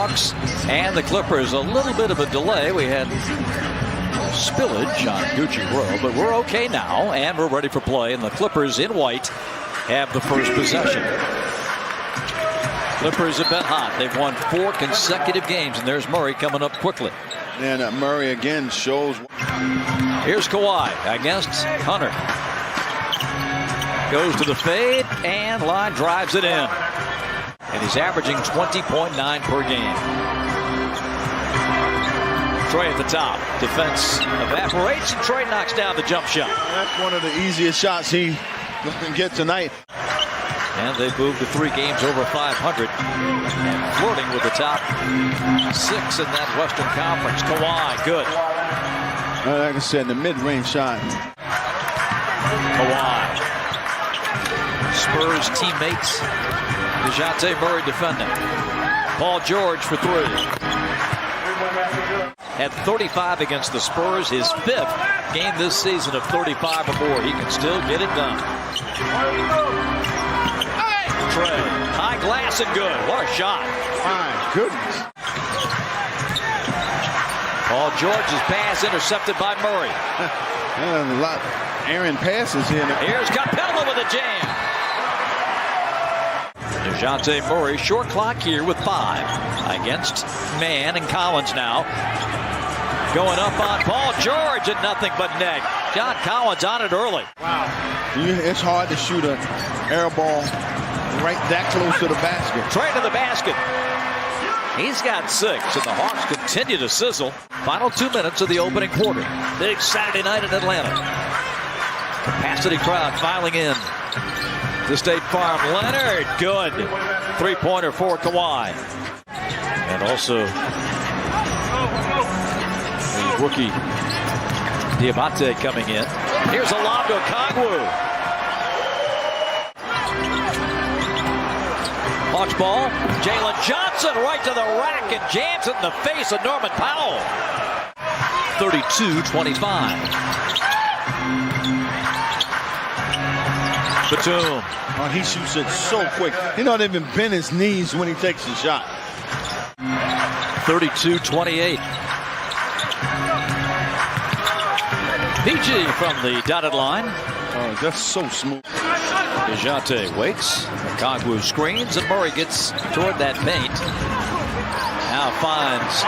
Hawks and the Clippers. A little bit of a delay. We had spillage on Gucci Road, but we're okay now, and we're ready for play. And the Clippers in white have the first possession. Clippers have been hot. They've won 4 consecutive games, and there's Murray coming up quickly. And Murray again shows. Here's Kawhi against Hunter. Goes to the fade, and line drives it in. And he's averaging 20.9 per game. Trey at the top. Defense evaporates, and Trey knocks down the jump shot. That's one of the easiest shots he can get tonight. And they moved to 3 games over 500. And flirting with the top 6 in that Western Conference. Kawhi, good. Like I said, the mid-range shot. Kawhi. Spurs teammates. DeJounte Murray defending. Paul George for 3. Had 35 against the Spurs. His 5th game this season of 35 or more. He can still get it done. Trey, high glass and good. What a shot. My goodness. Paul George's pass intercepted by Murray. A lot errant passes here. Here's Capella with a jam. DeJounte Murray, short clock here with 5 against Mann and Collins now. Going up on Paul George and nothing but net. John Collins on it early. Wow. It's hard to shoot an air ball right that close to the basket. Trey to the basket. He's got 6, and the Hawks continue to sizzle. Final 2 minutes of the opening quarter. Big Saturday night in Atlanta. Capacity crowd filing in to State Farm. Leonard, good. 3-pointer for Kawhi. And also the rookie Diamante coming in. Here's a lob to Okongwu. Hawks ball. Jalen Johnson right to the rack and jams it in the face of Norman Powell. 32-25. Batum. Oh, he shoots it so quick. He don't even bend his knees when he takes the shot. 32-28. PG from the dotted line. Oh, that's so smooth. DeJounte waits. Okongwu screens, and Murray gets toward that paint. Now finds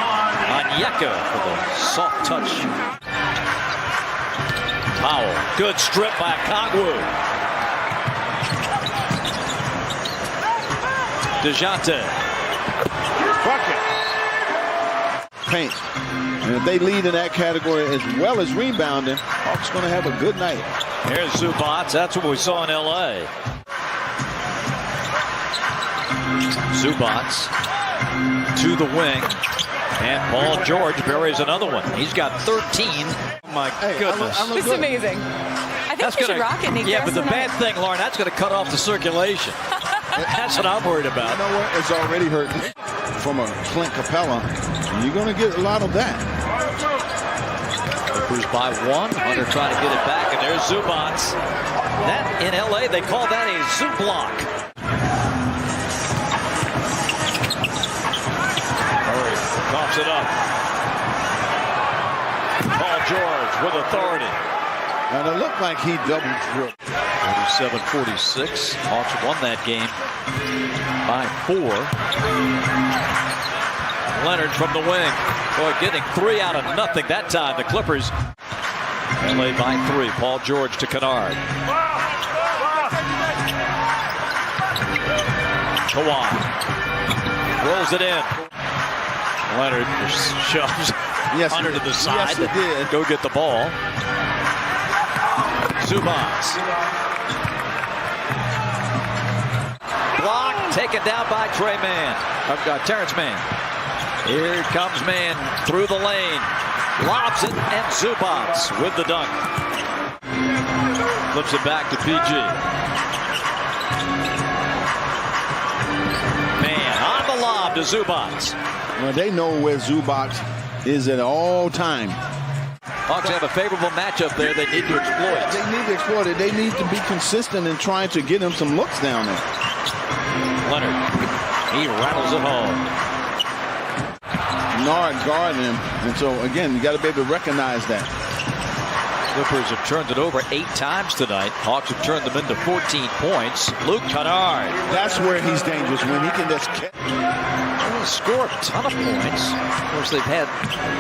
Onyeka for the soft touch. Powell. Good strip by Okongwu. DeJounte. Bucket. Paint. And if they lead in that category as well as rebounding, Hawks going to have a good night. Here's Zubac. That's what we saw in L.A. Zubac to the wing. And Paul George buries another one. He's got 13. Oh, my goodness. It's amazing. I think you should rock it, Nick. Yeah, but the bad thing, Lauren, that's going to cut off the circulation. That's what I'm worried about. You know what? It's already hurting. From a Clint Capella, you're going to get a lot of that. Clippers by 1. Hunter trying to get it back, and there's Zubac. That, in L.A., they call that a Zoo block. Murray coughs it up. Paul George with authority. And it looked like he double dribbled. 47-46. Hawks won that game by 4. Leonard from the wing. Boy, getting 3 out of nothing that time. The Clippers LA by 3. Paul George to Kennard. Kawhi rolls it in. Leonard shoves Hunter to the side. Yes, he did. Go get the ball. Zubac. Block taken down by Terrence Mann. Here comes Mann through the lane. Lobs it, and Zubac with the dunk. Flips it back to PG. Mann on the lob to Zubac. Well, they know where Zubac is at all time. Hawks have a favorable matchup there they need to exploit. They need to exploit it. They need to be consistent in trying to get him some looks down there. Leonard, he rattles it home. Bernard guarding him. And so, again, you got to be able to recognize that. Clippers have turned it over 8 times tonight. Hawks have turned them into 14 points. Luke Kennard. That's where he's dangerous, when he can just catch. Score a ton of points. Of course, they've had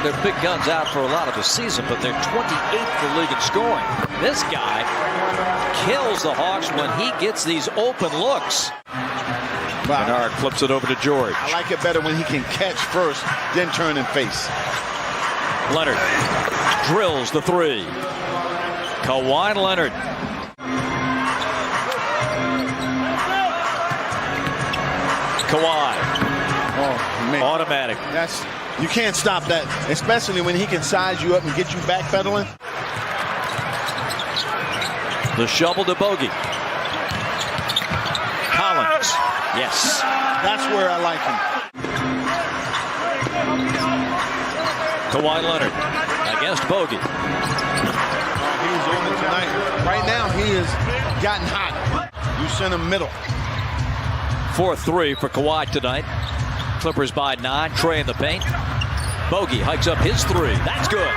their big guns out for a lot of the season, but they're 28th in the league in scoring. This guy kills the Hawks when he gets these open looks. Wow. Kennard flips it over to George. I like it better when he can catch first, then turn and face. Leonard drills the 3. Kawhi Leonard. Kawhi. Oh, man. Automatic. You can't stop that, especially when he can size you up and get you backpedaling. The shovel to Bogey. Collins. Yes. That's where I like him. Kawhi Leonard against Bogey. He's on it tonight. Right now, he has gotten hot. You send him middle. 4-3 for Kawhi tonight. Clippers by 9. Trey in the paint. Bogey hikes up his 3. That's good.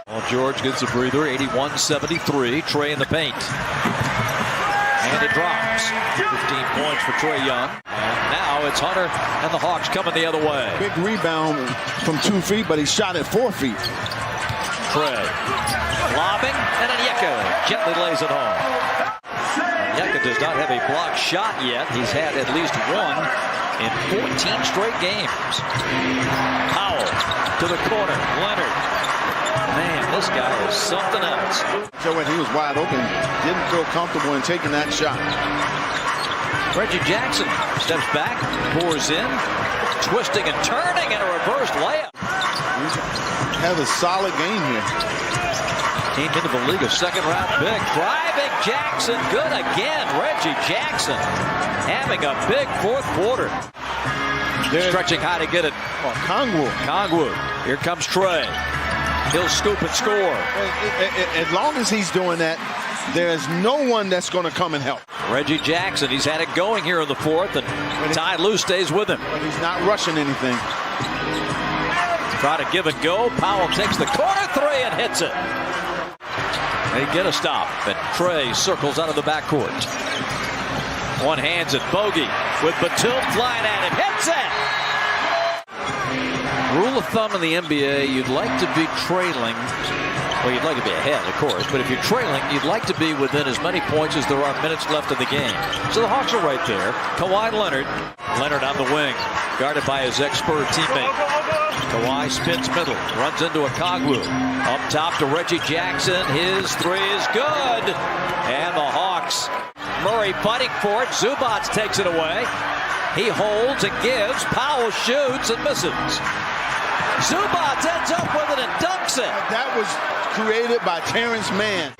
Well, George gets a breather. 81-73. Trey in the paint. And it drops. 15 points for Trae Young. And now it's Hunter and the Hawks coming the other way. Big rebound from 2 feet, but he shot at 4 feet. Trey lobbing, and Onyeka gently lays it home. Onyeka does not have a blocked shot yet. He's had at least one in 14 straight games. Powell to the corner. Leonard. Man, this guy is something else. So when he was wide open, didn't feel comfortable in taking that shot. Reggie Jackson steps back, pours in, twisting and turning, and a reversed layup. He has a solid game here. Came into the league a second-round pick. Driving Jackson, good again. Reggie Jackson having a big fourth quarter. Stretching high to get it. Oh, Kongwu. Here comes Trey. He'll scoop and score. As long as he's doing that, there's no one that's going to come and help. Reggie Jackson, he's had it going here in the fourth, and Ty Lue stays with him. But he's not rushing anything. Try to give and go. Powell takes the corner 3 and hits it. They get a stop, and Trey circles out of the backcourt. One hands it. Bogey with Batum flying at him. Hits it! Rule of thumb in the NBA, you'd like to be trailing. Well, you'd like to be ahead, of course, but if you're trailing, you'd like to be within as many points as there are minutes left in the game. So the Hawks are right there. Kawhi Leonard. Leonard on the wing, guarded by his ex-Spurs teammate. Kawhi spins middle, runs into a Kongwu. Up top to Reggie Jackson. His 3 is good. And the Hawks. Murray fighting for it. Zubac takes it away. He holds and gives. Powell shoots and misses. Zubac ends up with it and dunks it. That was created by Terrence Mann.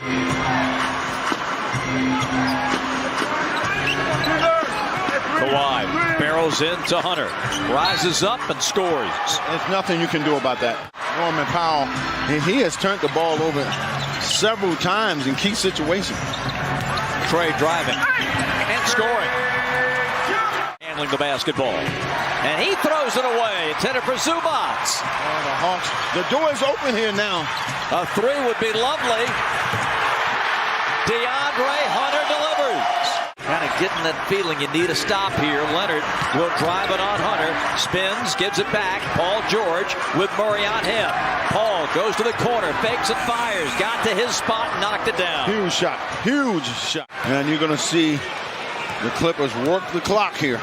Kawhi barrels into Hunter. Rises up and scores. There's nothing you can do about that. Norman Powell, he has turned the ball over several times in key situations. Trey driving and scoring. Handling the basketball. And he throws it away. It's headed for Zubac. Oh, the Hawks. The door is open here now. A 3 would be lovely. DeAndre Hunter delivers. Kind of getting that feeling you need a stop here. Leonard will drive it on Hunter. Spins, gives it back. Paul George with Murray on him. Paul goes to the corner, fakes and fires. Got to his spot, knocked it down. Huge shot. Huge shot. And you're going to see the Clippers work the clock here.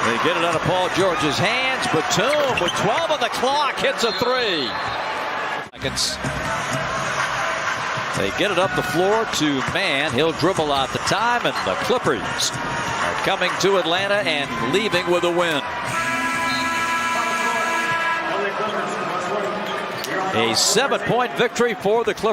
They get it out of Paul George's hands. Batum with 12 on the clock hits a 3. They get it up the floor to Mann. He'll dribble out the time, and the Clippers are coming to Atlanta and leaving with a win. A 7-point victory for the Clippers.